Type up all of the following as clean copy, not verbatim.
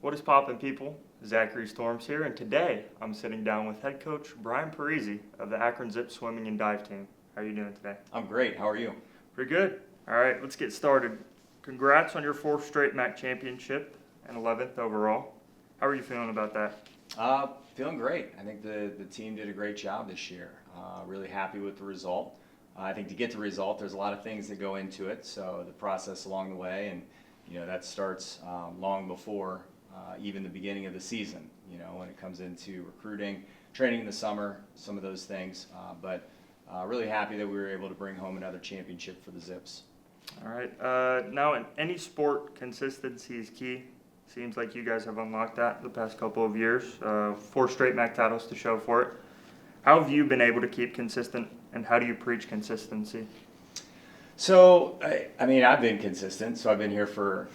What is poppin', people? Zackary Storms here, and today I'm sitting down with head coach Brian Peresie of the Akron Zip Swimming and Dive Team. How are you doing today? I'm great. How are you? Pretty good. All right, let's get started. Congrats on your 4th straight MAC championship and 11th overall. How are you feeling about that? Feeling great. I think the team did a great job this year. Really happy with the result. I think to get the result, there's a lot of things that go into it. So the process along the way, and that starts long before even the beginning of the season. When it comes into recruiting, training in the summer, some of those things. But really happy that we were able to bring home another championship for the Zips. All right. Now, in any sport, consistency is key. Seems like you guys have unlocked that the past couple of years. 4 straight MAC titles to show for it. How have you been able to keep consistent, and how do you preach consistency? So, I've been consistent. So I've been here for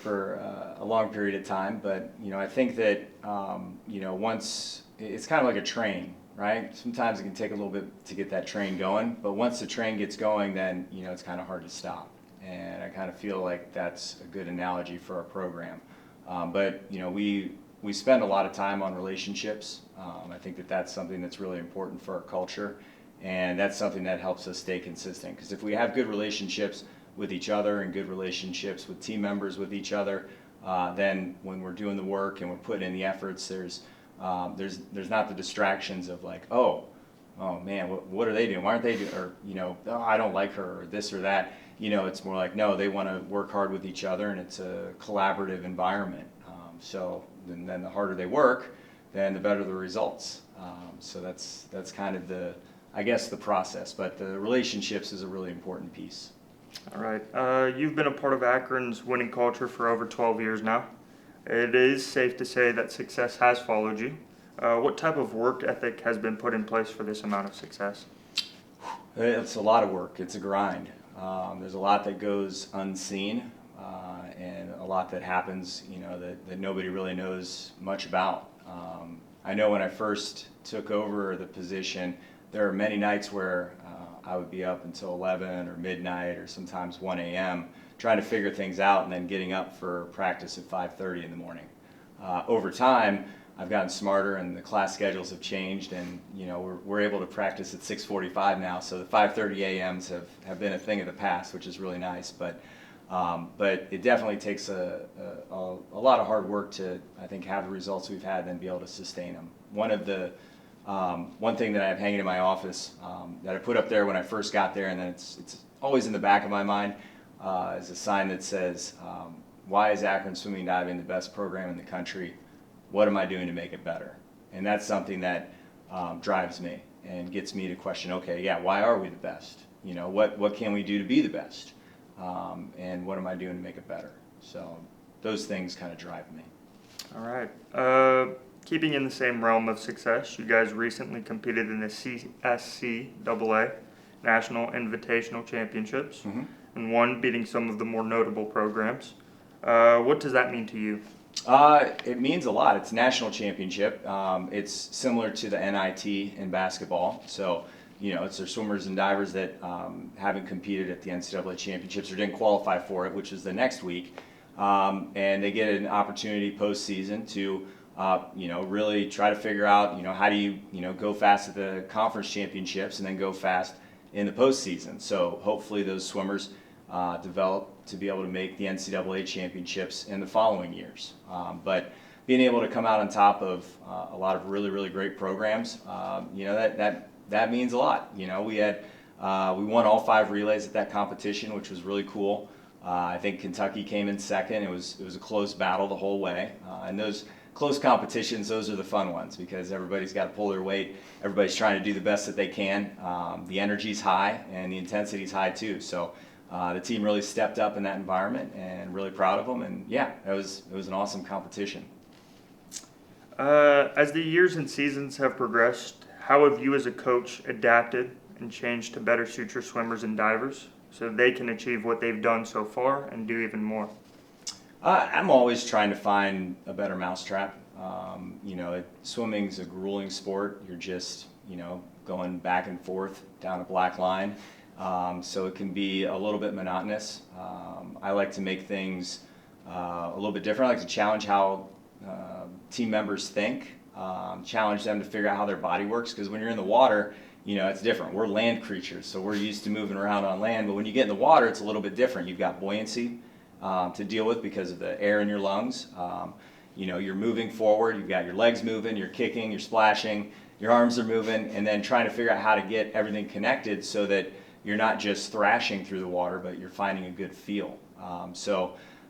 a long period of time. But, I think that, once it's kind of like a train, right? Sometimes it can take a little bit to get that train going. But once the train gets going, then, it's kind of hard to stop. And I kind of feel like that's a good analogy for our program. But we spend a lot of time on relationships. I think that that's something that's really important for our culture, and that's something that helps us stay consistent. Because if we have good relationships with each other and good relationships with team members with each other, then when we're doing the work and we're putting in the efforts, there's not the distractions of like, oh man, what are they doing? Why aren't they doing? Or oh, I don't like her, or this or that. It's more like, no, they want to work hard with each other, and it's a collaborative environment. So then the harder they work, then the better the results. So that's kind of the process. But the relationships is a really important piece. All right. You've been a part of Akron's winning culture for over 12 years now. It is safe to say that success has followed you. What type of work ethic has been put in place for this amount of success? It's a lot of work. It's a grind. There's a lot that goes unseen, and a lot that happens, that nobody really knows much about. I know when I first took over the position, there are many nights where I would be up until 11 or midnight or sometimes 1 a.m. trying to figure things out, and then getting up for practice at 5:30 in the morning. Over time, I've gotten smarter, and the class schedules have changed, and we're able to practice at 6:45 now. So the 5:30 a.m.s have been a thing of the past, which is really nice. But it definitely takes a lot of hard work to, I think, have the results we've had and then be able to sustain them. One thing that I have hanging in my office that I put up there when I first got there, and then it's always in the back of my mind, is a sign that says, "Why is Akron Swimming and Diving the best program in the country? What am I doing to make it better?" And that's something that drives me and gets me to question, okay, yeah, why are we the best? What can we do to be the best? And what am I doing to make it better? So those things kind of drive me. All right. Keeping in the same realm of success, you guys recently competed in the CSCAA National Invitational Championships, and won, beating some of the more notable programs. What does that mean to you? It means a lot. It's a national championship. It's similar to the NIT in basketball. So, it's their swimmers and divers that haven't competed at the NCAA championships or didn't qualify for it, which is the next week. And they get an opportunity postseason to, really try to figure out, how do you, go fast at the conference championships and then go fast in the postseason. So hopefully those swimmers develop to be able to make the NCAA championships in the following years. But being able to come out on top of a lot of really, really great programs, that means a lot. We won all 5 relays at that competition, which was really cool. I think Kentucky came in second. It was a close battle the whole way. And those close competitions, those are the fun ones because everybody's got to pull their weight. Everybody's trying to do the best that they can. The energy's high and the intensity's high too. So the team really stepped up in that environment, and really proud of them. And yeah, it was an awesome competition. As the years and seasons have progressed, how have you as a coach adapted and changed to better suit your swimmers and divers so they can achieve what they've done so far and do even more? I'm always trying to find a better mousetrap. Swimming's a grueling sport. You're just, going back and forth down a black line. So it can be a little bit monotonous. I like to make things a little bit different. I like to challenge how team members think, challenge them to figure out how their body works, because when you're in the water, it's different. We're land creatures, so we're used to moving around on land, but when you get in the water, it's a little bit different. You've got buoyancy to deal with because of the air in your lungs. You're moving forward, you've got your legs moving, you're kicking, you're splashing, your arms are moving, and then trying to figure out how to get everything connected so that you're not just thrashing through the water, but you're finding a good feel.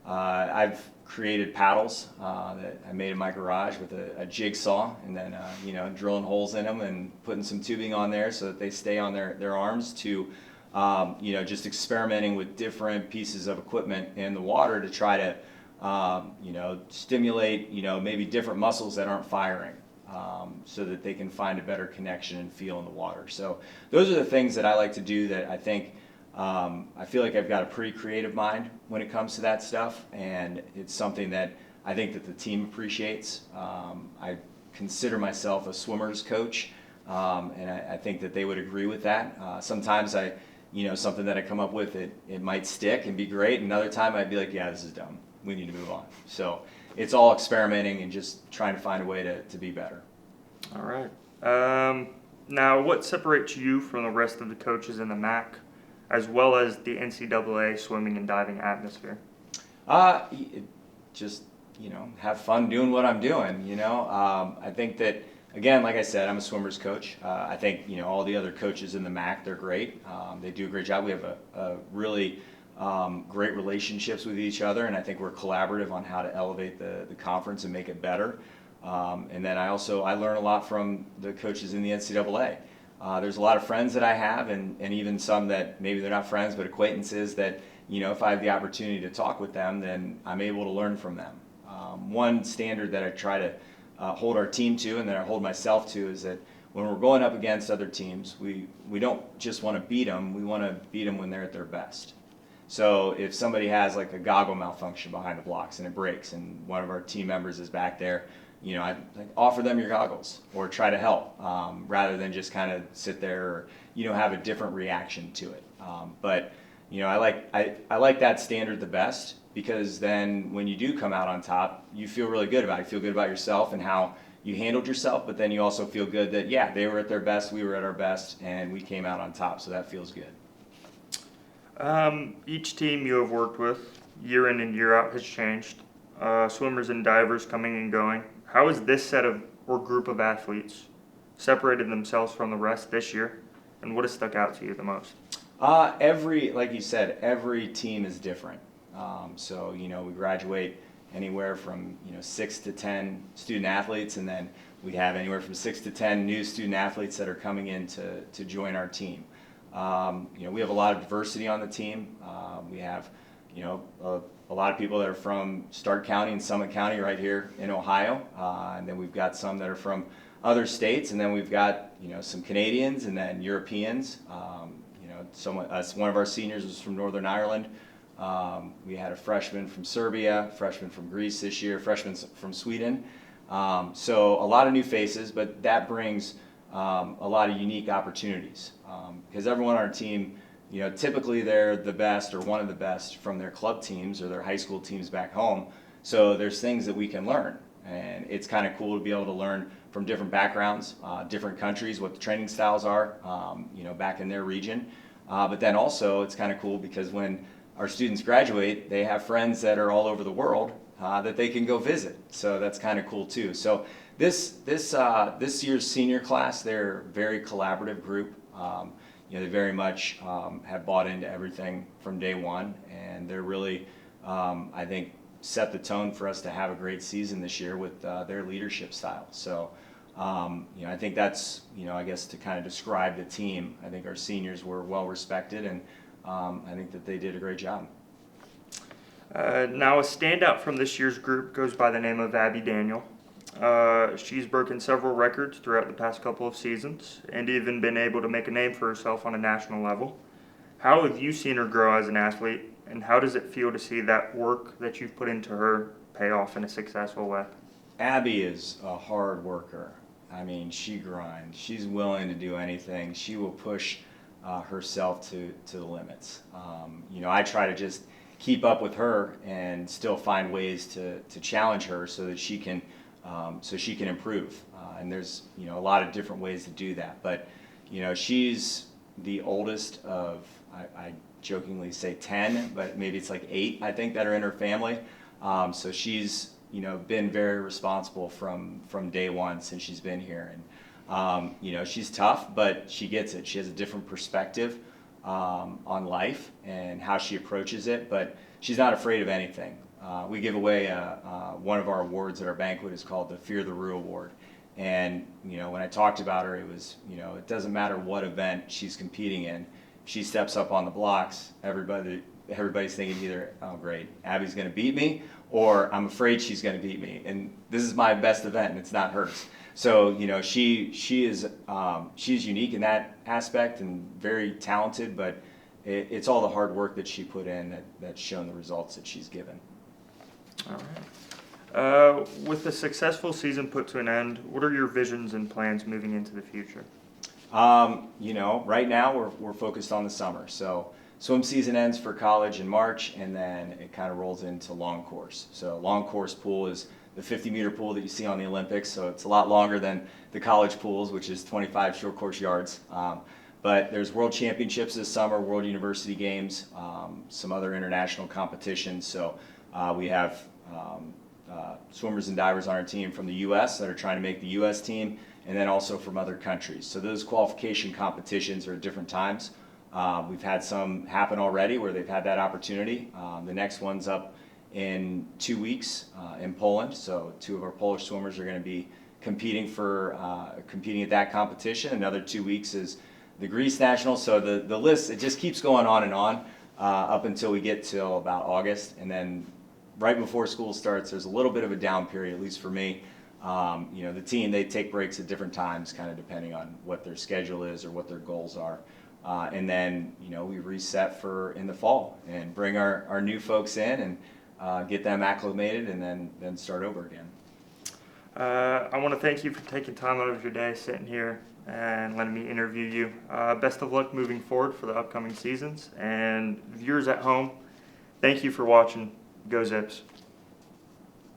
I've created paddles that I made in my garage with a jigsaw, and then drilling holes in them and putting some tubing on there so that they stay on their arms, to just experimenting with different pieces of equipment in the water to try to stimulate maybe different muscles that aren't firing, so that they can find a better connection and feel in the water. So those are the things that I like to do that I think I feel like I've got a pretty creative mind when it comes to that stuff, and it's something that I think that the team appreciates. I consider myself a swimmer's coach, and I think that they would agree with that. Sometimes something that I come up with, it might stick and be great, and another time I'd be like, yeah, this is dumb. We need to move on. So it's all experimenting and just trying to find a way to be better. All right. Now, what separates you from the rest of the coaches in the MAC, as well as the NCAA swimming and diving atmosphere? Just, have fun doing what I'm doing, I think that, again, like I said, I'm a swimmer's coach. I think, all the other coaches in the MAC, they're great. They do a great job. We have a really great relationships with each other, and I think we're collaborative on how to elevate the conference and make it better. And then I learn a lot from the coaches in the NCAA. There's a lot of friends that I have, and even some that maybe they're not friends but acquaintances that, if I have the opportunity to talk with them, then I'm able to learn from them. One standard that I try to hold our team to, and that I hold myself to, is that when we're going up against other teams, we don't just want to beat them, we want to beat them when they're at their best. So if somebody has like a goggle malfunction behind the blocks and it breaks, and one of our team members is back there, I offer them your goggles or try to help, rather than just kind of sit there or have a different reaction to it. But I like that standard the best, because then when you do come out on top, you feel really good about it. You feel good about yourself and how you handled yourself, but then you also feel good that, yeah, they were at their best, we were at our best, and we came out on top. So that feels good. Each team you have worked with, year in and year out, has changed. Swimmers and divers coming and going. How has this set of or group of athletes separated themselves from the rest this year, and what has stuck out to you the most? Like you said, every team is different. So we graduate anywhere from 6 to 10 student athletes, and then we have anywhere from 6 to 10 new student athletes that are coming in to join our team. We have a lot of diversity on the team. We have a lot of people that are from Stark County and Summit County right here in Ohio, and then we've got some that are from other states, and then we've got some Canadians and then Europeans. One of our seniors was from Northern Ireland. We had a freshman from Serbia, freshman from Greece this year, freshman from Sweden. So a lot of new faces, but that brings a lot of unique opportunities, because everyone on our team, typically they're the best or one of the best from their club teams or their high school teams back home. So there's things that we can learn, and it's kind of cool to be able to learn from different backgrounds, different countries, what the training styles are, back in their region. But then also it's kind of cool because when our students graduate, they have friends that are all over the world that they can go visit. So that's kind of cool too. So this year's senior class, they're a very collaborative group. They very much have bought into everything from day one, and they're really, I think, set the tone for us to have a great season this year with their leadership style. So, I think that's, I guess to kind of describe the team, I think our seniors were well respected, and I think that they did a great job. Now, a standout from this year's group goes by the name of Abby Daniel. She's broken several records throughout the past couple of seasons and even been able to make a name for herself on a national level. How have you seen her grow as an athlete, and how does it feel to see that work that you've put into her pay off in a successful way? Abby is a hard worker. I mean, she grinds. She's willing to do anything. She will push herself to the limits. I try to just keep up with her and still find ways to challenge her so that she can improve. And there's a lot of different ways to do that. But she's the oldest of, I jokingly say 10, but maybe it's like 8, I think, that are in her family. So she's been very responsible from day one since she's been here. And she's tough, but she gets it. She has a different perspective on life and how she approaches it, but she's not afraid of anything. We give away one of our awards at our banquet is called the Fear the Rue Award. And when I talked about her, it was it doesn't matter what event she's competing in. She steps up on the blocks. Everybody's thinking either, oh great, Abby's going to beat me, or I'm afraid she's going to beat me. And this is my best event, and it's not hers. So she's unique in that aspect and very talented. But it's all the hard work that she put in that's shown the results that she's given. All right. With the successful season put to an end, what are your visions and plans moving into the future? Right now we're focused on the summer. So swim season ends for college in March, and then it kind of rolls into long course. So long course pool is the 50-meter pool that you see on the Olympics. So it's a lot longer than the college pools, which is 25 short course yards. But there's World Championships this summer, World University Games, some other international competitions. So we have swimmers and divers on our team from the U.S. that are trying to make the U.S. team, and then also from other countries. So those qualification competitions are at different times. We've had some happen already where they've had that opportunity. The next one's up in 2 weeks in Poland. So 2 of our Polish swimmers are going to be competing at that competition. Another 2 weeks is the Greece Nationals. So the list, it just keeps going on and on up until we get till about August, and then right before school starts, there's a little bit of a down period, at least for me. The team, they take breaks at different times, kind of depending on what their schedule is or what their goals are. And then, we reset for in the fall and bring our new folks in and get them acclimated, and then start over again. I want to thank you for taking time out of your day sitting here and letting me interview you. Best of luck moving forward for the upcoming seasons. And viewers at home, thank you for watching. Go Zips.